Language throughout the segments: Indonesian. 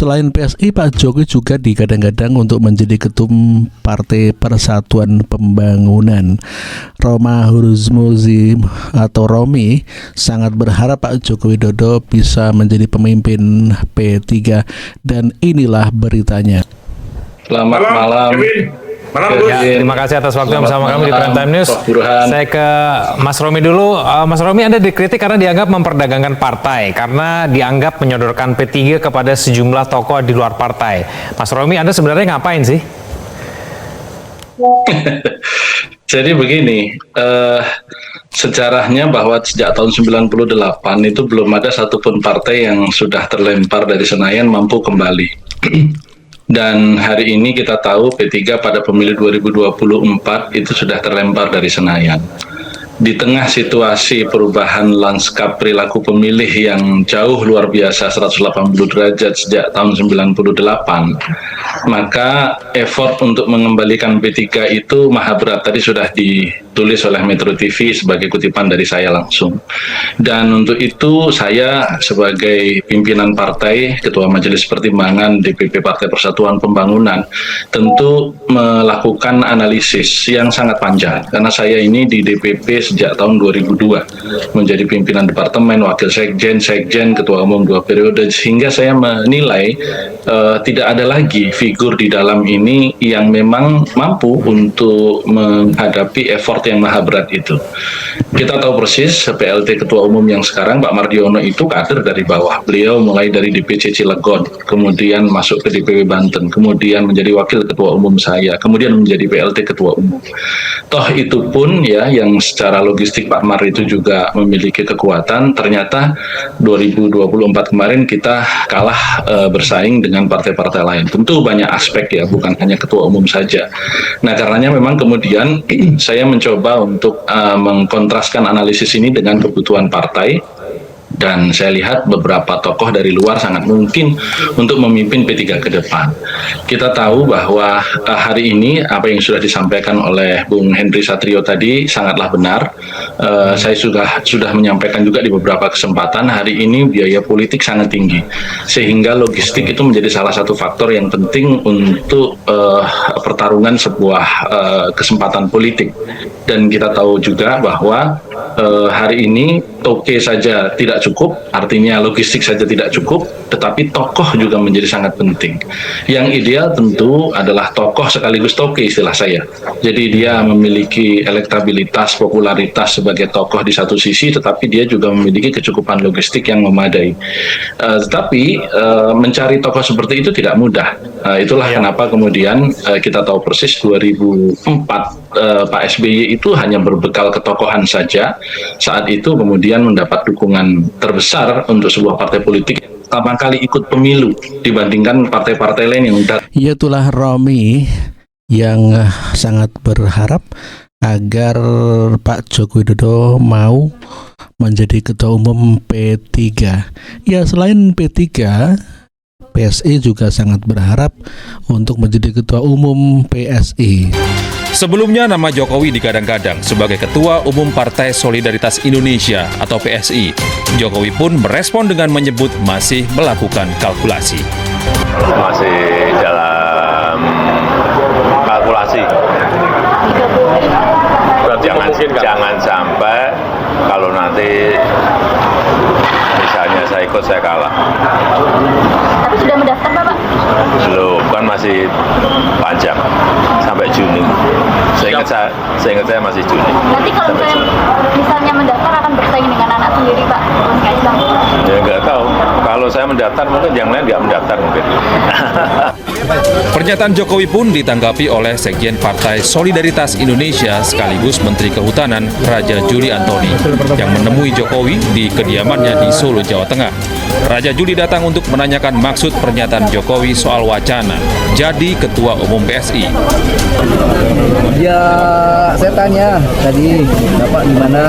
selain PSI, Pak Jokowi juga digadang-gadang untuk menjadi ketum Partai Persatuan Pembangunan. Roma Hurmuzi atau Romi sangat berharap Pak Joko Widodo bisa menjadi pemimpin P3, dan inilah beritanya. Selamat malam. Ya, terima kasih atas waktu yang bersama kami di Prime Time News. Saya ke Mas Romi dulu. Mas Romi, Anda dikritik karena dianggap memperdagangkan partai, karena dianggap menyodorkan P3 kepada sejumlah tokoh di luar partai. Mas Romi, Anda sebenarnya ngapain sih? Jadi begini, sejarahnya bahwa sejak tahun 98 itu belum ada satupun partai yang sudah terlempar dari Senayan mampu kembali. Dan hari ini kita tahu P3 pada pemilu 2024 itu sudah terlempar dari Senayan. Di tengah situasi perubahan lanskap perilaku pemilih yang jauh luar biasa 180 derajat sejak tahun 98, maka effort untuk mengembalikan P3 itu maha berat. Tadi sudah ditulis oleh Metro TV sebagai kutipan dari saya langsung. Dan untuk itu saya sebagai pimpinan partai, Ketua Majelis Pertimbangan DPP Partai Persatuan Pembangunan, tentu melakukan analisis yang sangat panjang, karena saya ini di DPP sejak tahun 2002, menjadi pimpinan departemen, wakil sekjen, ketua umum 2 periode, sehingga saya menilai tidak ada lagi figur di dalam ini yang memang mampu untuk menghadapi effort yang maha berat itu. Kita tahu persis PLT Ketua Umum yang sekarang, Pak Mardiono, itu kader dari bawah. Beliau mulai dari DPC Cilegon, kemudian masuk ke DPW Banten, kemudian menjadi wakil Ketua Umum saya, kemudian menjadi PLT Ketua Umum. Toh itu pun ya, yang secara logistik Pak Mar itu juga memiliki kekuatan. Ternyata 2024 kemarin kita kalah bersaing dengan partai-partai lain. Tentu banyak aspek ya, bukan hanya Ketua Umum saja. Nah, karenanya memang kemudian saya mencoba untuk mengkontraskan analisis ini dengan kebutuhan partai. Dan saya lihat beberapa tokoh dari luar sangat mungkin untuk memimpin P3 ke depan. Kita tahu bahwa hari ini apa yang sudah disampaikan oleh Bung Henry Satrio tadi sangatlah benar. Saya sudah menyampaikan juga di beberapa kesempatan, hari ini biaya politik sangat tinggi, sehingga logistik itu menjadi salah satu faktor yang penting untuk pertarungan sebuah kesempatan politik. Dan kita tahu juga bahwa hari ini toke saja tidak cukup, artinya logistik saja tidak cukup, tetapi tokoh juga menjadi sangat penting. Yang ideal tentu adalah tokoh sekaligus toke, istilah saya. Jadi dia memiliki elektabilitas, popularitas sebagai tokoh di satu sisi, tetapi dia juga memiliki kecukupan logistik yang memadai. Tetapi mencari tokoh seperti itu tidak mudah. Itulah kenapa kemudian kita tahu persis 2004 Pak SBY itu hanya berbekal ketokohan saja. Saat itu kemudian mendapat dukungan terbesar untuk sebuah partai politik yang pertama kali ikut pemilu dibandingkan partai-partai lain yang sudah. Itulah Romi yang sangat berharap agar Pak Joko Widodo mau menjadi ketua umum P3. Ya, selain P3, PSI juga sangat berharap untuk menjadi ketua umum PSI. Sebelumnya nama Jokowi digadang-gadang sebagai Ketua Umum Partai Solidaritas Indonesia atau PSI. Jokowi pun merespon dengan menyebut masih melakukan kalkulasi. Masih dalam kalkulasi. Jangan sampai kalau nanti misalnya saya ikut saya kalah. Tapi sudah mendaftar Bapak? Belum, kan masih panjang sampai Juni. Saya ingat saya masih Juni. Nanti kalau misalnya mendaftar akan bersaing dengan anak sendiri Pak, Mas Kaisang? Ya nggak tahu. Kalau saya mendaftar mungkin yang lain nggak mendaftar mungkin. Pernyataan Jokowi pun ditanggapi oleh Sekjen Partai Solidaritas Indonesia sekaligus Menteri Kehutanan Raja Juli Antoni yang menemui Jokowi di kediamannya di Solo, Jawa Tengah. Raja Juli datang untuk menanyakan maksud pernyataan Jokowi soal wacana jadi Ketua Umum PSI. Ya, saya tanya tadi, Bapak gimana?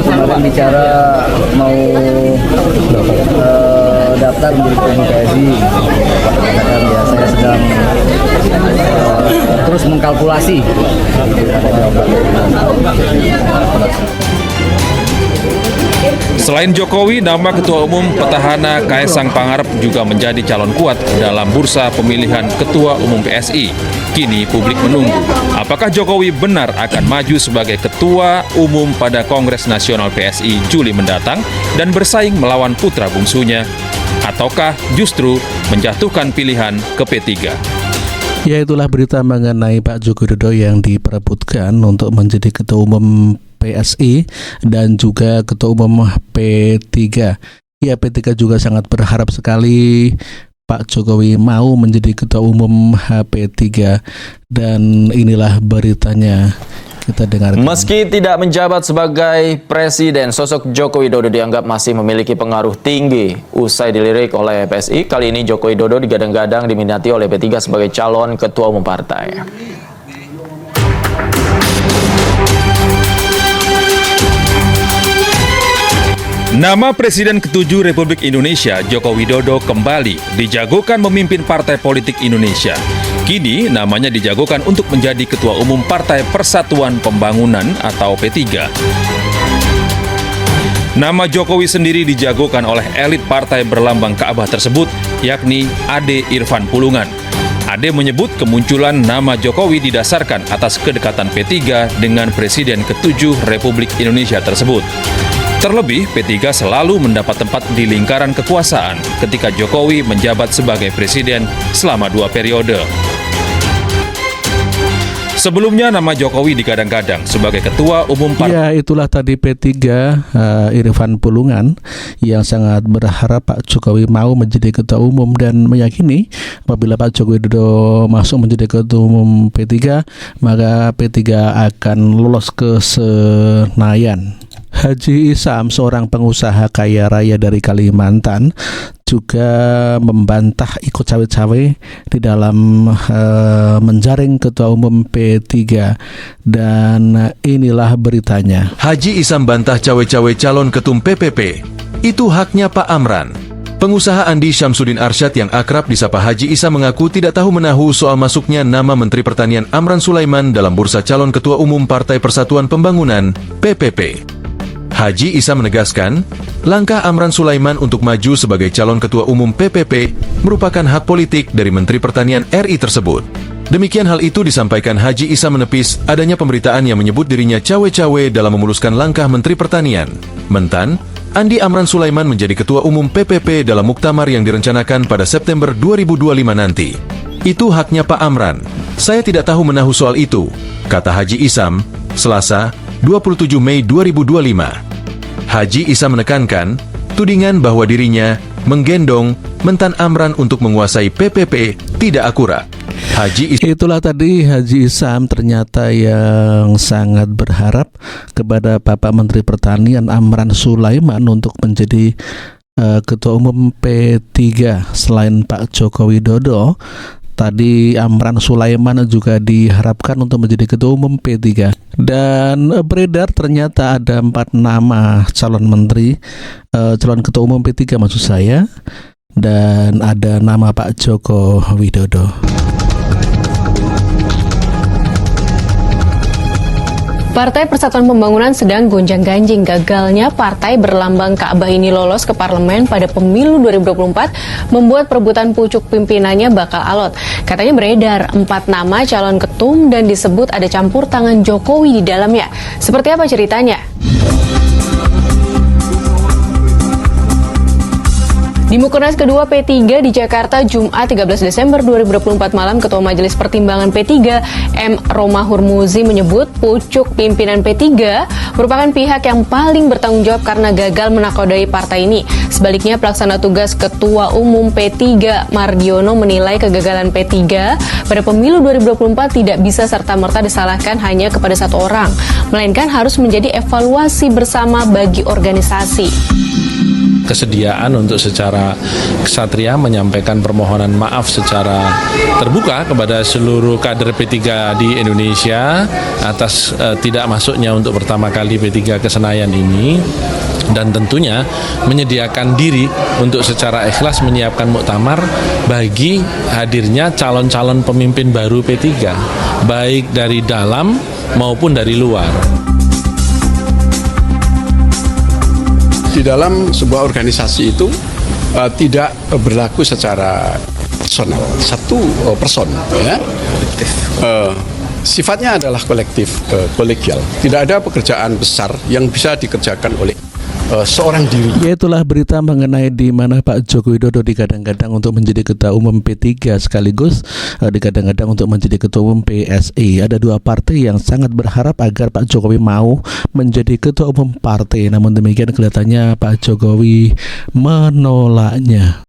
Kemarin bicara mau daftar menjadi Ketua Umum PSI. Katakan ya, saya sedang terus mengkalkulasi. Selain Jokowi, nama Ketua Umum Petahana Kaesang Pangarep juga menjadi calon kuat dalam bursa pemilihan Ketua Umum PSI. Kini publik menunggu, apakah Jokowi benar akan maju sebagai Ketua Umum pada Kongres Nasional PSI Juli mendatang dan bersaing melawan putra bungsunya, ataukah justru menjatuhkan pilihan ke P3. Ya, itulah berita mengenai Pak Joko Widodo yang diperebutkan untuk menjadi Ketua Umum PSI dan juga Ketua Umum P3. Ya, P3 juga sangat berharap sekali Pak Jokowi mau menjadi Ketua Umum P3 dan inilah beritanya. Kita dengarkan. Meski tidak menjabat sebagai presiden, sosok Joko Widodo dianggap masih memiliki pengaruh tinggi. Usai dilirik oleh PSI, kali ini Joko Widodo digadang-gadang diminati oleh P3 sebagai calon ketua umum partai. Nama Presiden ke-7 Republik Indonesia, Joko Widodo, kembali dijagokan memimpin Partai Politik Indonesia. Kini namanya dijagokan untuk menjadi Ketua Umum Partai Persatuan Pembangunan atau P3. Nama Jokowi sendiri dijagokan oleh elit partai berlambang Ka'bah tersebut, yakni Ade Irfan Pulungan. Ade menyebut kemunculan nama Jokowi didasarkan atas kedekatan P3 dengan Presiden ke-7 Republik Indonesia tersebut. Terlebih, P3 selalu mendapat tempat di lingkaran kekuasaan ketika Jokowi menjabat sebagai presiden selama 2 periode. Sebelumnya nama Jokowi digadang-gadang sebagai Ketua Umum Partai. Ya, itulah tadi P3 Irfan Pulungan yang sangat berharap Pak Jokowi mau menjadi Ketua Umum dan meyakini apabila Pak Joko Widodo masuk menjadi Ketua Umum P3, maka P3 akan lolos ke Senayan. Haji Isam, seorang pengusaha kaya raya dari Kalimantan, juga membantah ikut cawe-cawe di dalam menjaring Ketua Umum P3 dan inilah beritanya. Haji Isam bantah cawe-cawe calon ketum PPP. Itu haknya Pak Amran. Pengusaha Andi Syamsuddin Arsyad yang akrab disapa Haji Isam mengaku tidak tahu menahu soal masuknya nama Menteri Pertanian Amran Sulaiman dalam bursa calon Ketua Umum Partai Persatuan Pembangunan PPP. Haji Isam menegaskan, langkah Amran Sulaiman untuk maju sebagai calon Ketua Umum PPP merupakan hak politik dari Menteri Pertanian RI tersebut. Demikian hal itu disampaikan Haji Isam menepis adanya pemberitaan yang menyebut dirinya cawe-cawe dalam memuluskan langkah Menteri Pertanian. Mentan, Andi Amran Sulaiman menjadi Ketua Umum PPP dalam muktamar yang direncanakan pada September 2025 nanti. Itu haknya Pak Amran. Saya tidak tahu menahu soal itu, kata Haji Isam, Selasa, 27 Mei 2025. Haji Isam menekankan, tudingan bahwa dirinya menggendong Mentan Amran untuk menguasai PPP tidak akurat. Itulah tadi Haji Isam ternyata yang sangat berharap kepada Bapak Menteri Pertanian Amran Sulaiman untuk menjadi Ketua Umum P3 selain Pak Joko Widodo. Tadi Amran Sulaiman juga diharapkan untuk menjadi Ketua Umum P3. Dan beredar ternyata ada 4 nama calon menteri, calon Ketua Umum P3 maksud saya. Dan ada nama Pak Joko Widodo. Partai Persatuan Pembangunan sedang gonjang-ganjing gagalnya partai berlambang Ka'bah ini lolos ke parlemen pada pemilu 2024 membuat perebutan pucuk pimpinannya bakal alot. Katanya beredar 4 nama calon ketum dan disebut ada campur tangan Jokowi di dalamnya. Seperti apa ceritanya? Di Mukernas kedua P3 di Jakarta Jumat 13 Desember 2024 malam, Ketua Majelis Pertimbangan P3 M. Roma Hurmuzi menyebut pucuk pimpinan P3 merupakan pihak yang paling bertanggung jawab karena gagal menakodai partai ini. Sebaliknya, pelaksana tugas Ketua Umum P3 Mardiono menilai kegagalan P3 pada pemilu 2024 tidak bisa serta-merta disalahkan hanya kepada satu orang, melainkan harus menjadi evaluasi bersama bagi organisasi. Kesediaan untuk secara kesatria menyampaikan permohonan maaf secara terbuka kepada seluruh kader P3 di Indonesia atas tidak masuknya untuk pertama kali P3 ke Senayan ini, dan tentunya menyediakan diri untuk secara ikhlas menyiapkan muktamar bagi hadirnya calon-calon pemimpin baru P3 baik dari dalam maupun dari luar. di dalam sebuah organisasi itu tidak berlaku secara personal, satu person, ya. Sifatnya adalah kolektif, kolegial. Tidak ada pekerjaan besar yang bisa dikerjakan oleh seorang diri. Itulah berita mengenai di mana Pak Joko Widodo digadang-gadang untuk menjadi ketua umum P3 sekaligus digadang-gadang untuk menjadi ketua umum PSI. Ada dua partai yang sangat berharap agar Pak Jokowi mau menjadi ketua umum partai. Namun demikian kelihatannya Pak Jokowi menolaknya.